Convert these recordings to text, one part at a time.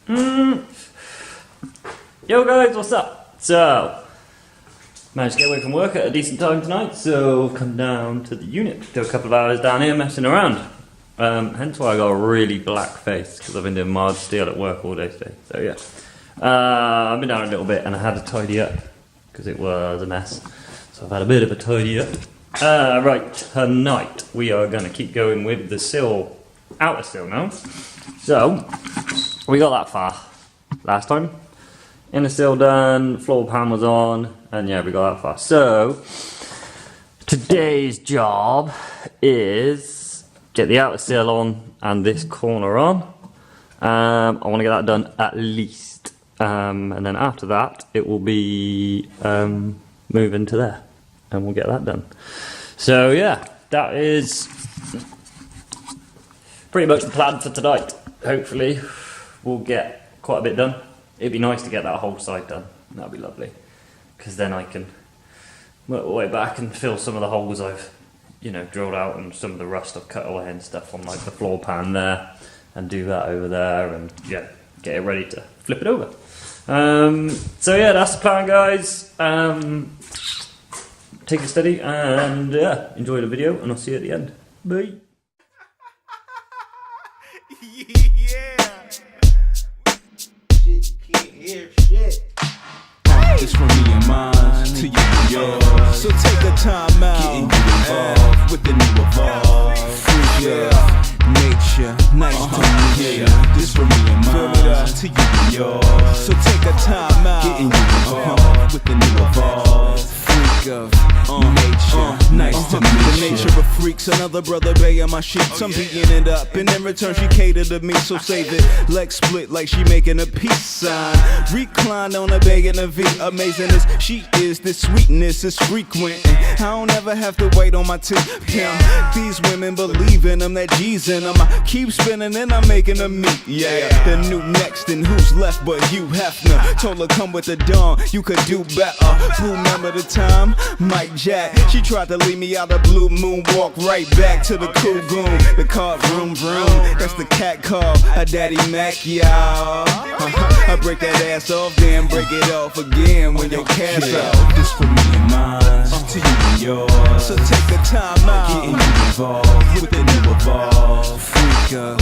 Yo guys, what's up? So, managed to get away from work at a decent time tonight, so come down to the unit. Do a couple of hours down here messing around. Hence why I got a really black face, because I've been doing mild steel at work all day today. So yeah, I've been down a little bit and I had to tidy up, because it was a mess. So I've had a bit of a tidy up. Right, tonight we are going to keep going with the sill, outer sill now. So, we got that far last time. Inner sill done, floor pan was on, and yeah, we got that far. So, today's job is get the outer sill on and this corner on. I want to get that done at least. And then after that, it will be moving to there. And we'll get that done. So yeah, that is pretty much the plan for tonight. Hopefully we'll get quite a bit done. It'd be nice to get that whole side done. That'd be lovely. Because then I can work my way back and fill some of the holes I've, drilled out and some of the rust I've cut away and stuff on like the floor pan there. And do that over there and yeah, get it ready to flip it over. So yeah, that's the plan, guys. Take it steady and yeah, enjoy the video and I'll see you at the end. Bye. It's from me and mine to you and yours. So take a time out, getting you involved with the new evolve. Freak nature, nice to meet you. This from me and mine to you and yours. So take a time out, getting you involved with the new evolve. Freak of nature, nice to meet you. The nature of freaks, another brother bay on my sheets. I'm beating it up, and in return she catered to me. So save it, legs split like she making a peace sign. Recline on a bay in a V. Amazing as she is, this sweetness is frequent. I don't ever have to wait on my tip. These women believe in them, that G's in them. I keep spinning and I'm making them meet. Yeah, the new next and who's left but you Hefner. Told her come with the dawn, you could do better. Blue remember the time, Mike Jack. She tried to leave me out of blue moon, walk right back to the cool goon. The car vroom vroom, that's the cat call, a daddy Mac, y'all. I break that ass off, then break it off again when your cat's out. This for me and mine, to you and yours. So take the time out, getting you involved with the new evolve. Freak of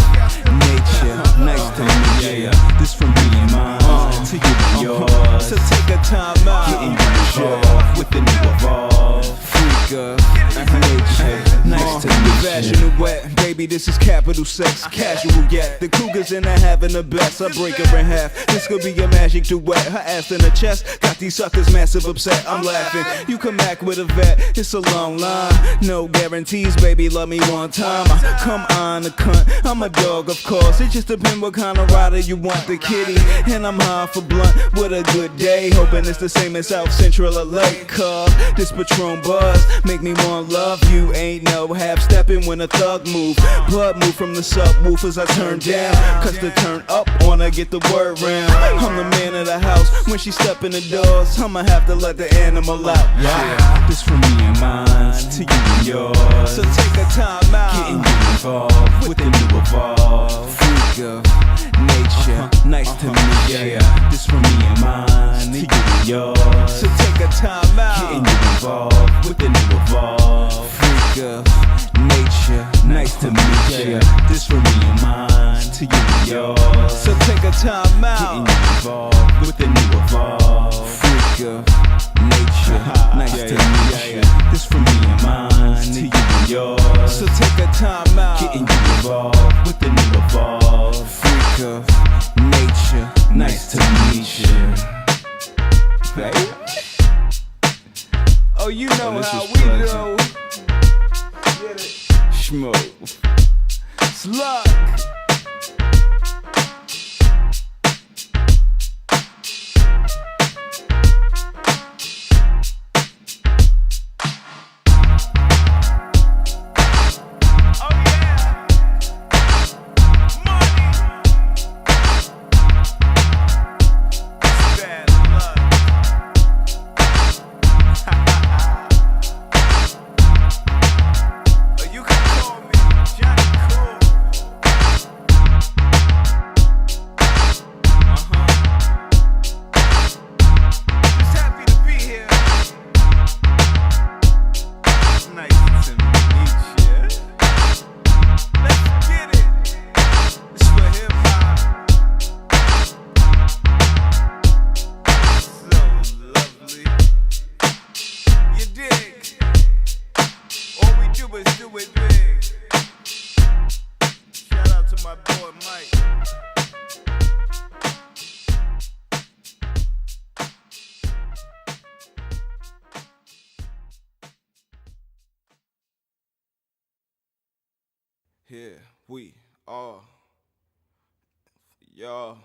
nature, nice to meet you. This for me and mine, to you and yours. So take the time out, getting you involved with the new evolve. Freak of nature, nice to meet you. Vaginal wet, baby, this is capital sex, casual yet. The cougars in there having the best. I break her in half. This could be a magic duet. Her ass in her chest, got these suckers massive upset. I'm laughing. You come back with a vet. It's a long line, no guarantees, baby. Love me one time. Come on, a cunt. I'm a dog, of course. It just depends what kind of rider you want. The kitty, and I'm high for blunt with a good day. Hoping it's the same as South Central LA. Cause this Patron buzz make me want love you. Ain't no half stepping when a thug move. Blood move from the subwoofers I turn down. Cause to turn up wanna get the word round. I'm the man of the house. When she step in the doors, I'ma have to let the animal out. Yeah, this from me and mine to you and yours. So take a time out, getting you involved with the new evolve. Freak of nature, nice to meet you. This from me and mine to you and yours. So take a time out, getting you involved with the new evolve. Freak of nature, nice to meet you. This from me and mine to you and yours. So take a time out, getting you involved with the new evolve. Freak of nature, nice to meet you. This from me and mine to you and yours. So take a time out, getting you involved with the new evolve. Freak of nature, nice to meet you. Baby. Oh, you know how we do. Get it? Schmo. Slug. we are, y'all.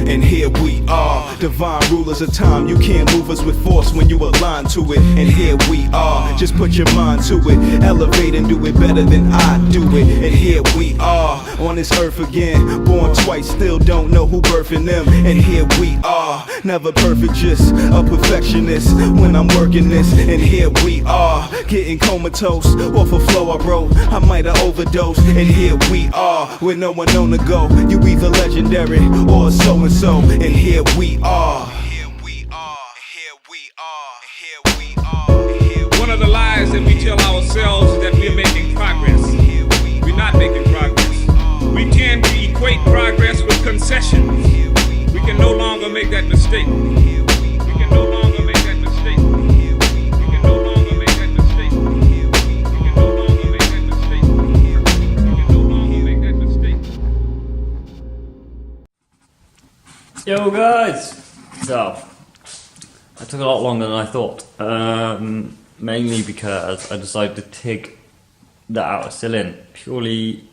And here we are, divine rulers of time. You can't move us with force when you align to it. And here we are, just put your mind to it. Elevate and do it better than I do it. And here we are, on this earth again. Born twice, still don't know who birthing them. And here we are, never perfect, just a perfectionist when I'm working this. And here we are, getting comatose off a flow I wrote. I might have overdosed. And here we are, with no one on the go. You either legendary or so-and-so. And here we are. One of the lies that we tell ourselves is that we're making progress. We're not making progress. We tend to equate progress with concessions. We can no longer make that mistake. We can no longer make that mistake. We can no longer make that mistake. We can no longer make that mistake. We can no longer make that mistake. Yo guys! So, that took a lot longer than I thought. Mainly because I decided to take the outer sill in purely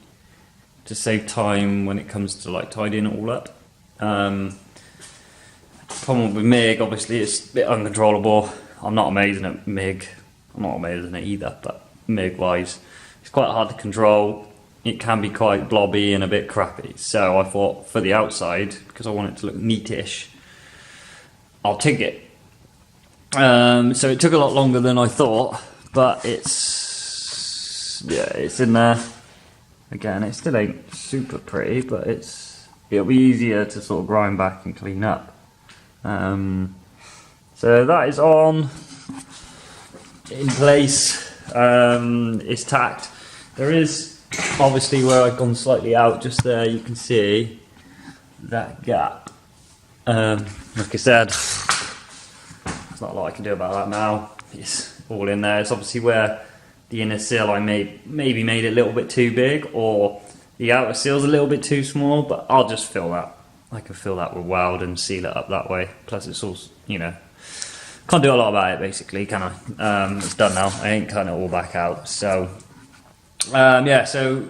to save time when it comes to like tidying it all up. Problem with MIG, obviously it's a bit uncontrollable. I'm not amazing at MIG. I'm not amazing at either, but MIG wise, it's quite hard to control. It can be quite blobby and a bit crappy. So I thought for the outside, because I want it to look neatish, I'll TIG it. So it took a lot longer than I thought, but it's in there. Again, it still ain't super pretty, but it'll be easier to sort of grind back and clean up. So that is on, in place. It's tacked. There is obviously where I've gone slightly out, just there you can see that gap. Like I said, there's not a lot I can do about that now. It's all in there. It's obviously where the inner sill I maybe made it a little bit too big, or the outer sill's a little bit too small, but I'll just fill that. I can fill that with weld and seal it up that way. Plus it's all, you know, can't do a lot about it basically, can I? It's done now. I ain't cutting it all back out. So, yeah, so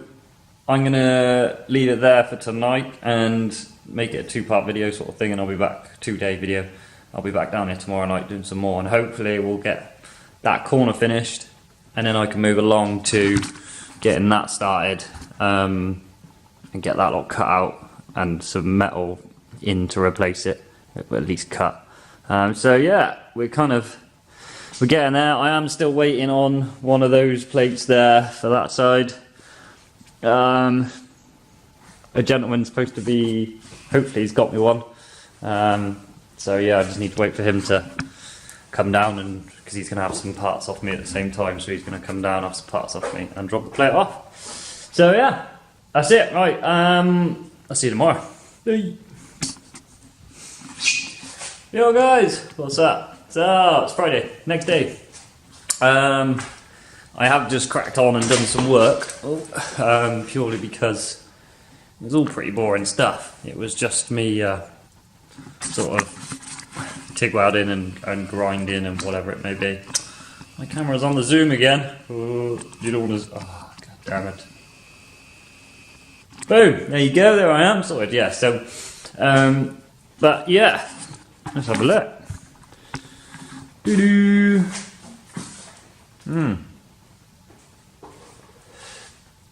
I'm gonna leave it there for tonight and make it a 2-part video sort of thing, and I'll be back, 2-day video. I'll be back down here tomorrow night doing some more, and hopefully we'll get that corner finished, and then I can move along to getting that started, and get that lot cut out and some metal in to replace it, at least cut. So yeah, we're getting there. I am still waiting on one of those plates there for that side. A gentleman's supposed to be, hopefully he's got me one. So yeah, I just need to wait for him to come down, and because he's going to have some parts off me at the same time, so he's going to come down, have some parts off me and drop the plate off. So yeah, that's it. Right, I'll see you tomorrow. Hey. Yo guys, what's up? So it's Friday, next day. I have just cracked on and done some work, purely because it was all pretty boring stuff. It was just me sort of TIG welding and grinding and whatever it may be. My camera's on the zoom again. Oh, you don't want to. Oh, god damn it. Boom, there you go, there I am, sorted, yeah. So, but yeah, let's have a look. Doo-doo.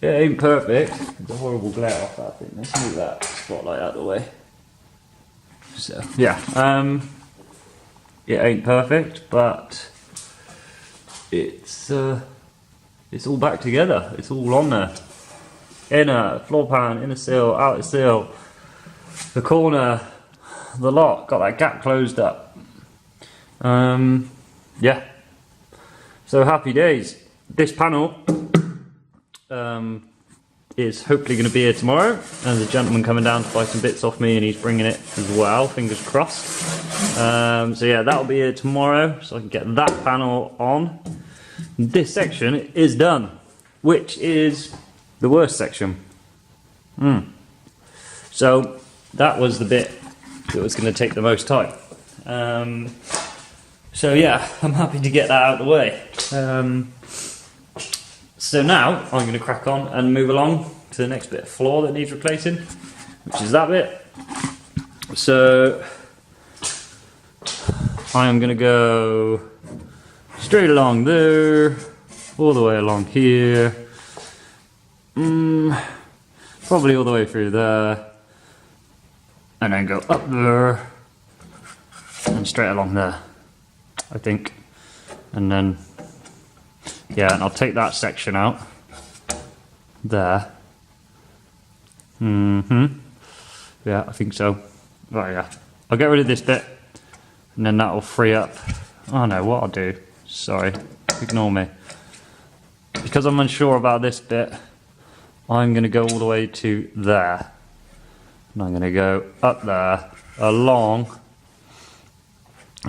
It ain't perfect. There's a horrible glare off that thing. Let's move that spotlight out of the way. So yeah, it ain't perfect, but it's all back together. It's all on there. Inner floor pan, inner sill, outer sill, the corner, the lot. Got that gap closed up. Yeah. So happy days. This panel is hopefully going to be here tomorrow. There's a gentleman coming down to buy some bits off me, and he's bringing it as well, fingers crossed. So yeah, that'll be here tomorrow, so I can get that panel on. this section is done, which is the worst section. So that was the bit that was going to take the most time. So yeah, I'm happy to get that out of the way. So now I'm going to crack on and move along to the next bit of floor that needs replacing, which is that bit. So I am going to go straight along there, all the way along here, probably all the way through there, and then go up there and straight along there, I think. And then, yeah, and I'll take that section out there. Yeah, I think so. Right, yeah, I'll get rid of this bit, and then that will free up. Oh no, what I'll do, sorry, ignore me. Because I'm unsure about this bit, I'm going to go all the way to there. And I'm going to go up there, along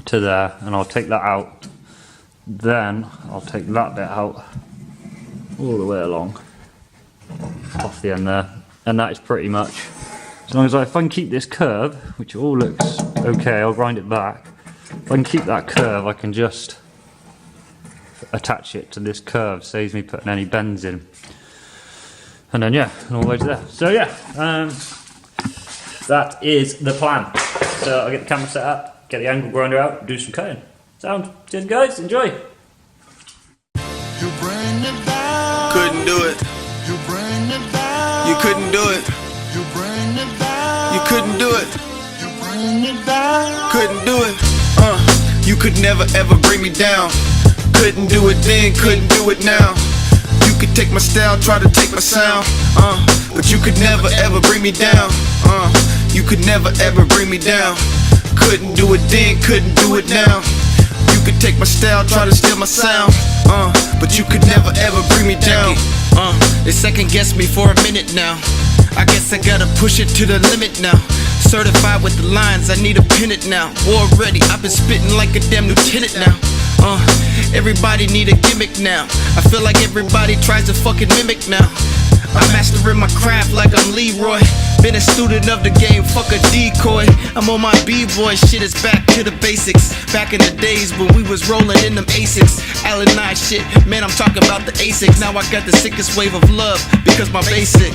to there, and I'll take that out. Then I'll take that bit out, all the way along, off the end there. And that is pretty much, as long as if I can keep this curve, which all looks okay, I'll grind it back. If I can keep that curve, I can just attach it to this curve, saves me putting any bends in. And then yeah, and all the way to there. So yeah, that is the plan. So I'll get the camera set up, get the angle grinder out, do some cutting. Sound. Cheers guys, enjoy. Couldn't do it. You couldn't do it. You couldn't do it. Couldn't do it. You could never ever bring me down. Couldn't do it then, couldn't do it now. You could take my style, try to take my sound, but you could never ever bring me down. You could never ever bring me down. Couldn't do it then, couldn't do it now. You could take my style, try to steal my sound, but you could never ever bring me down. They second guess me for a minute now. I guess I gotta push it to the limit now. Certified with the lines, I need a pennant now. War ready, I've been spitting like a damn lieutenant now. Everybody need a gimmick now. I feel like everybody tries to fucking mimic now. I'm mastering my craft like I'm Leroy. Been a student of the game, fuck a decoy. I'm on my b-boy shit, it's back to the basics. Back in the days when we was rolling in them Asics. Allen I shit, man I'm talking about the Asics. Now I got the sickest wave of love because my basic.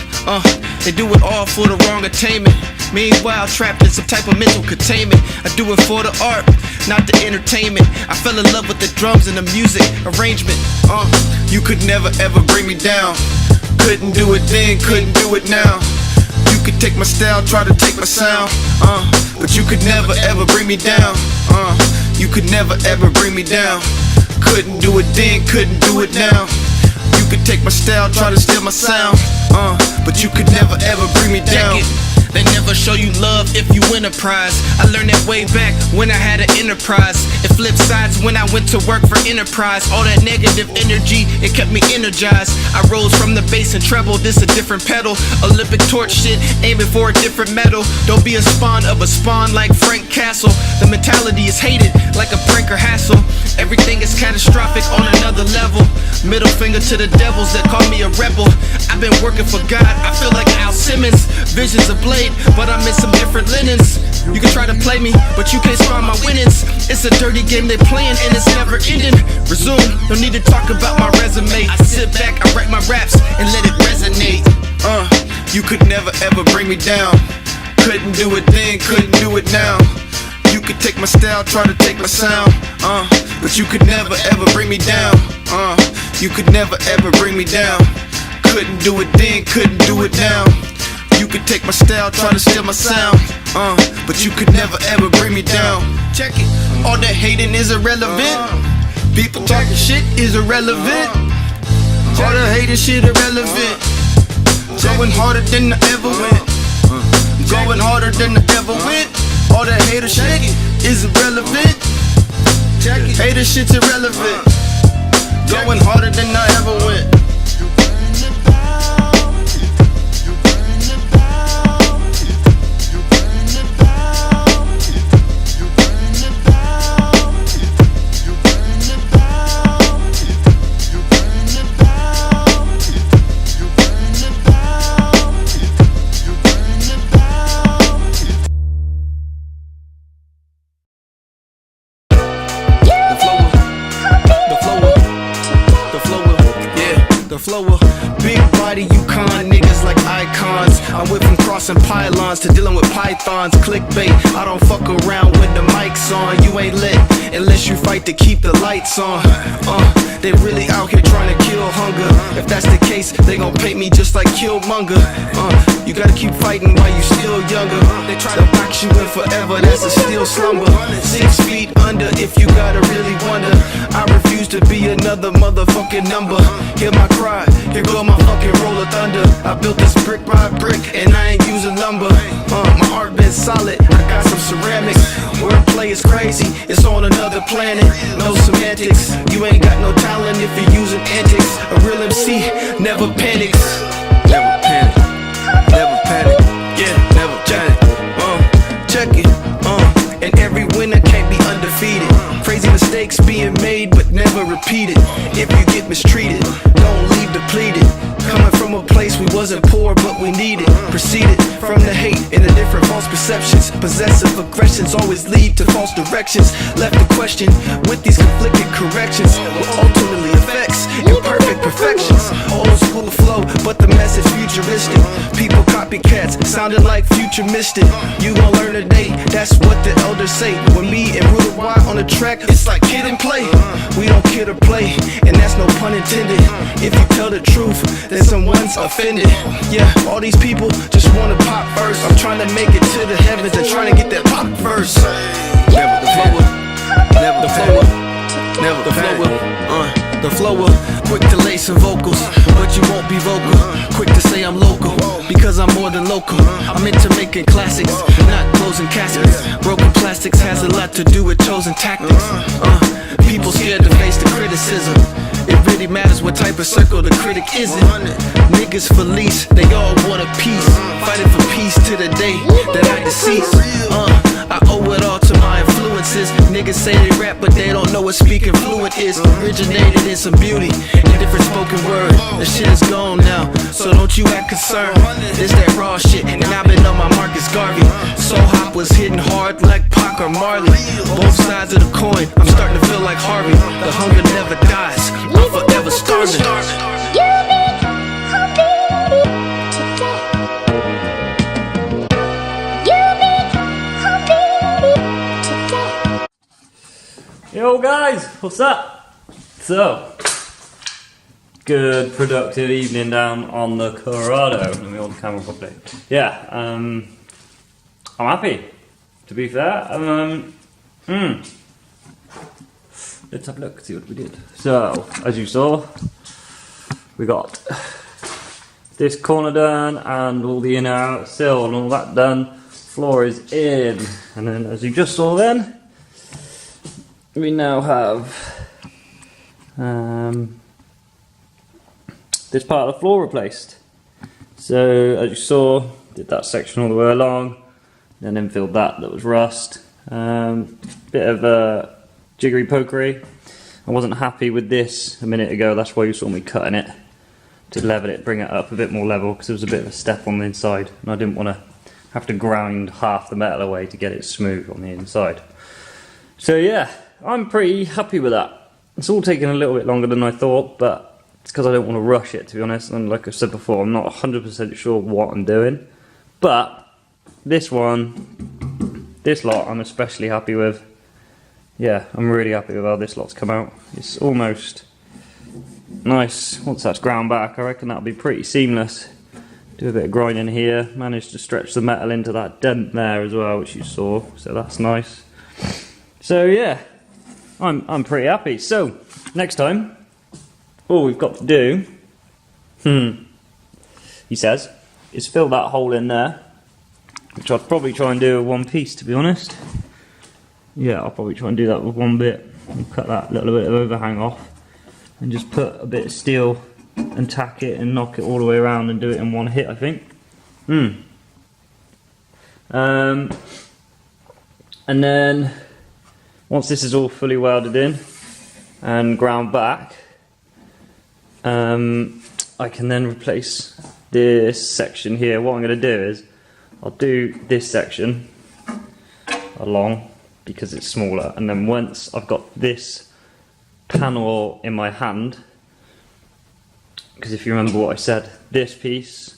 They do it all for the wrong attainment. Meanwhile trapped in some type of mental containment. I do it for the art, not the entertainment. I fell in love with the drums and the music arrangement. You could never ever bring me down. Couldn't do it then, couldn't do it now. You could take my style, try to take my sound, but you could never ever bring me down. You could never ever bring me down. Couldn't do it then, couldn't do it now. You could take my style, try to steal my sound, but you could never ever bring me down. They never show you love if you win a prize. I learned that way back when I had an enterprise. It flipped sides when I went to work for Enterprise. All that negative energy, it kept me energized. I rose from the bass and treble, this a different pedal. Olympic torch shit, aiming for a different medal. Don't be a spawn of a spawn like Frank Castle. The mentality is hated like a prank or hassle. Everything is catastrophic on another level. Middle finger to the devils that call me a rebel. I've been working for God, I feel like Al Simmons. Visions of blade, but I'm in some different linens. You can try to play me, but you can't spot my winnings. It's a dirty game they playing and it's never ending. Resume, no need to talk about my resume. I sit back, I write my raps and let it resonate. You could never ever bring me down. Couldn't do it then, couldn't do it now. You could take my style, try to take my sound, but you could never ever bring me down. You could never ever bring me down. Couldn't do it then, couldn't do it now. You could take my style, try to steal my sound, but you could never ever bring me down. Check it, all that hating is irrelevant. People talking shit is irrelevant. All the hating shit irrelevant. Going harder than I ever went. Going harder than I ever went. All that hater shit is irrelevant. Hater shit's irrelevant. Going harder than I ever went. flower. Big body Yukon niggas like icons. I went from crossing pylons to dealing with pythons. Clickbait, I don't fuck around when the mic's on. You ain't lit unless you fight to keep the lights on. They really out here trying to kill hunger. If that's the case, they gon' paint me just like Killmonger. You gotta keep fighting while you still younger. They try to box you in forever, that's a still slumber. 6 feet under if you gotta really wonder. I refuse to be another motherfucking number. Hear my cry, here go my fucking roll of thunder. I built this brick by brick and I ain't using lumber. My art been solid, I got some ceramics. Wordplay is crazy, it's on another planet. No semantics, you ain't got no talent if you're using antics. A real MC never panics. Never panic, never panic, yeah, never panic. Check it, and every winner can't be undefeated. Crazy mistakes being made but never repeated. If you get mistreated, don't leave depleted. Coming from a place we wasn't poor but we needed. Proceeded from the hate and the different false perceptions. Possessive aggressions always lead to false directions. Left the question with these conflicted corrections. What ultimately affects imperfect perfections. Old school flow but the message futuristic. People copycats sounding like future mystic. You gon' learn today, that's what the elders say. When me and Ruler Y on the track, it's like kid and play. We don't kid or play, and that's no pun intended. If you tell the truth, then someone's offended. Yeah, all these people just wanna pop first. I'm trying to make it to the heavens and trying to get that pop first. Never the flow up, never the flow up, never the flow up. The flow up, quick to lay some vocals, but you won't be vocal. Quick to say I'm local, because I'm more than local. I'm into making classics, not closing caskets. Broken plastics has a lot to do with chosen tactics. People scared to face the criticism. It really matters what type of circle the critic is in. Niggas for lease, they all want a piece. Fighting for peace to the day that I decease. I owe it all to my influences. Niggas say they rap, but they don't know what speaking fluent is. Originated in some beauty, in different spoken word. The shit is gone now, so don't you act concerned. It's that raw shit, and I've been on my Marcus Garvey. Soul Hop was hitting hard like Pac or Marley. Both sides of the coin, I'm starting to feel like Harvey. The hunger never dies, I'm forever starving. Yo guys, what's up? So, good productive evening down on the Corrado. Let me hold the camera properly. Yeah, I'm happy, to be fair. Let's have a look, see what we did. So, as you saw, we got this corner done and all the inner outer sill and all that done. Floor is in, and then as you just saw then, we now have this part of the floor replaced. So as you saw, did that section all the way along, then infilled that was rust. Bit of jiggery pokery. I wasn't happy with this a minute ago, that's why you saw me cutting it to level it, bring it up a bit more level, because there was a bit of a step on the inside and I didn't want to have to grind half the metal away to get it smooth on the inside. So yeah, I'm pretty happy with that. It's all taken a little bit longer than I thought, but it's because I don't want to rush it, to be honest. And like I said before, I'm not 100% sure what I'm doing. But this one, this lot, I'm especially happy with. Yeah, I'm really happy with how this lot's come out. It's almost nice. Once that's ground back, I reckon that'll be pretty seamless. Do a bit of grinding here. Managed to stretch the metal into that dent there as well, which you saw. So that's nice. So yeah, I'm pretty happy. So next time, all we've got to do, he says, is fill that hole in there, which I'll probably try and do with one piece, to be honest. Yeah, I'll probably try and do that with one bit. I'll cut that little bit of overhang off and just put a bit of steel and tack it and knock it all the way around and do it in one hit, I think. And then once this is all fully welded in and ground back, I can then replace this section here. What I'm going to do is I'll do this section along because it's smaller, and then once I've got this panel in my hand, because if you remember what I said, this piece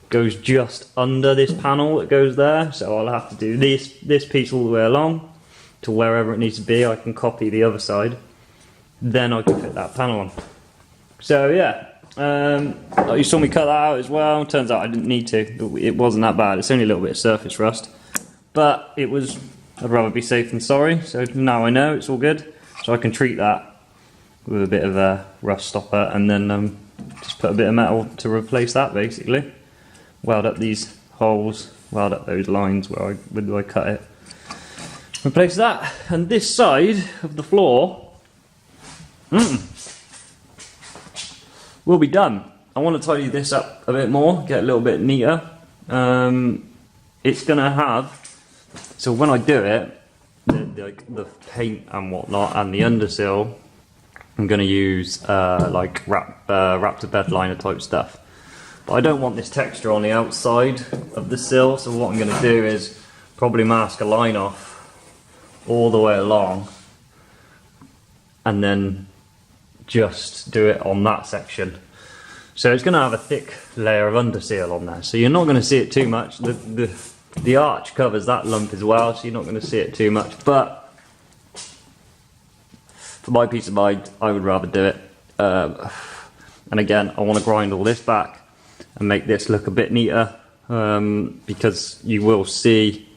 goes just under this panel that goes there, so I'll have to do this piece all the way along to wherever it needs to be. I can copy the other side, then I can fit that panel on. So yeah, you saw me cut that out as well. Turns out I didn't need to. It wasn't that bad. It's only a little bit of surface rust, but it was, I'd rather be safe than sorry, so now I know it's all good. So I can treat that with a bit of a rust stopper and then just put a bit of metal to replace that basically. Weld up these holes, weld up those lines where I cut it. Replace that, and this side of the floor will be done. I want to tidy this up a bit more, get a little bit neater. It's gonna have, so when I do it, the paint and whatnot and the undersill, I'm gonna use like Raptor bed liner type stuff. But I don't want this texture on the outside of the sill, so what I'm gonna do is probably mask a line off all the way along and then just do it on that section. So it's going to have a thick layer of underseal on there, so you're not going to see it too much. The arch covers that lump as well, so you're not going to see it too much, but for my peace of mind I would rather do it. And again, I want to grind all this back and make this look a bit neater, because you will see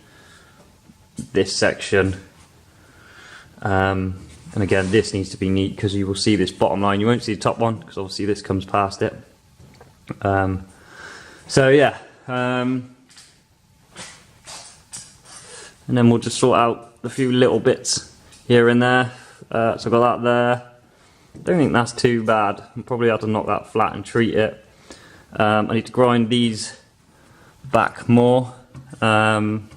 this section. And again, this needs to be neat because you will see this bottom line. You won't see the top one because obviously this comes past it. So yeah, and then we'll just sort out a few little bits here and there. So I've got that there. Don't think that's too bad. I'll probably have to knock that flat and treat it. I need to grind these back more, and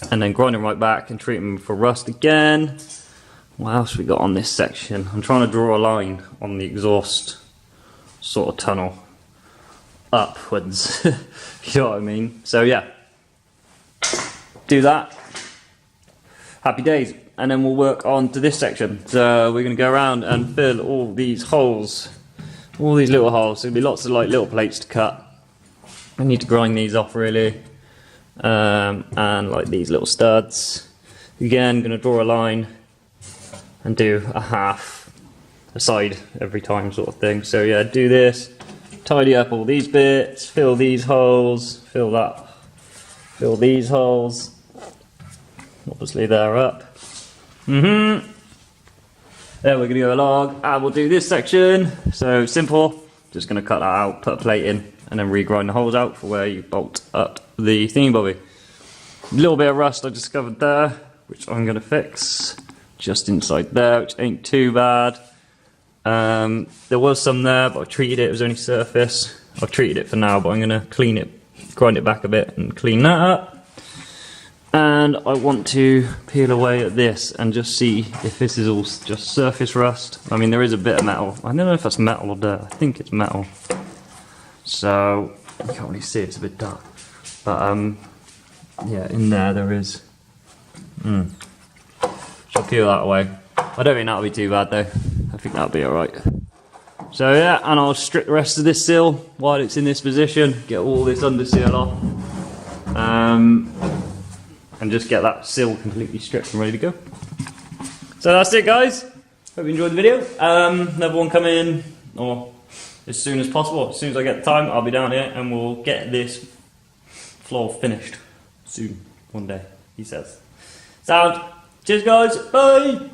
then grind them right back and treat them for rust again. What else we got on this section? I'm trying to draw a line on the exhaust sort of tunnel upwards, you know what I mean? So yeah, do that. Happy days. And then we'll work on to this section. So we're going to go around and fill all these holes, all these little holes. So there'll be lots of like little plates to cut. I need to grind these off really, and like these little studs. Again, going to draw a line and do a half a side every time sort of thing. So yeah, do this, tidy up all these bits, fill these holes, fill that, fill these holes. Obviously they're up. Then we're going to go along and we'll do this section. So simple, just going to cut that out, put a plate in, and then regrind the holes out for where you bolt up the thingy-bobby. A little bit of rust I discovered there, which I'm going to fix. Just inside there, which ain't too bad. There was some there, but I treated it, it was only surface. I've treated it for now, but I'm going to clean it, grind it back a bit and clean that up. And I want to peel away at this and just see if this is all just surface rust. I mean, there is a bit of metal. I don't know if that's metal or dirt. I think it's metal. So, you can't really see, it's a bit dark. But, yeah, in there is. So I'll peel that away. I don't think that'll be too bad though. I think that'll be alright. So yeah, and I'll strip the rest of this sill while it's in this position, get all this underseal off, and just get that sill completely stripped and ready to go. So that's it guys. Hope you enjoyed the video. Another one coming, or as soon as possible. As soon as I get the time, I'll be down here and we'll get this floor finished soon, one day, he says. Sound. Cheers guys, bye!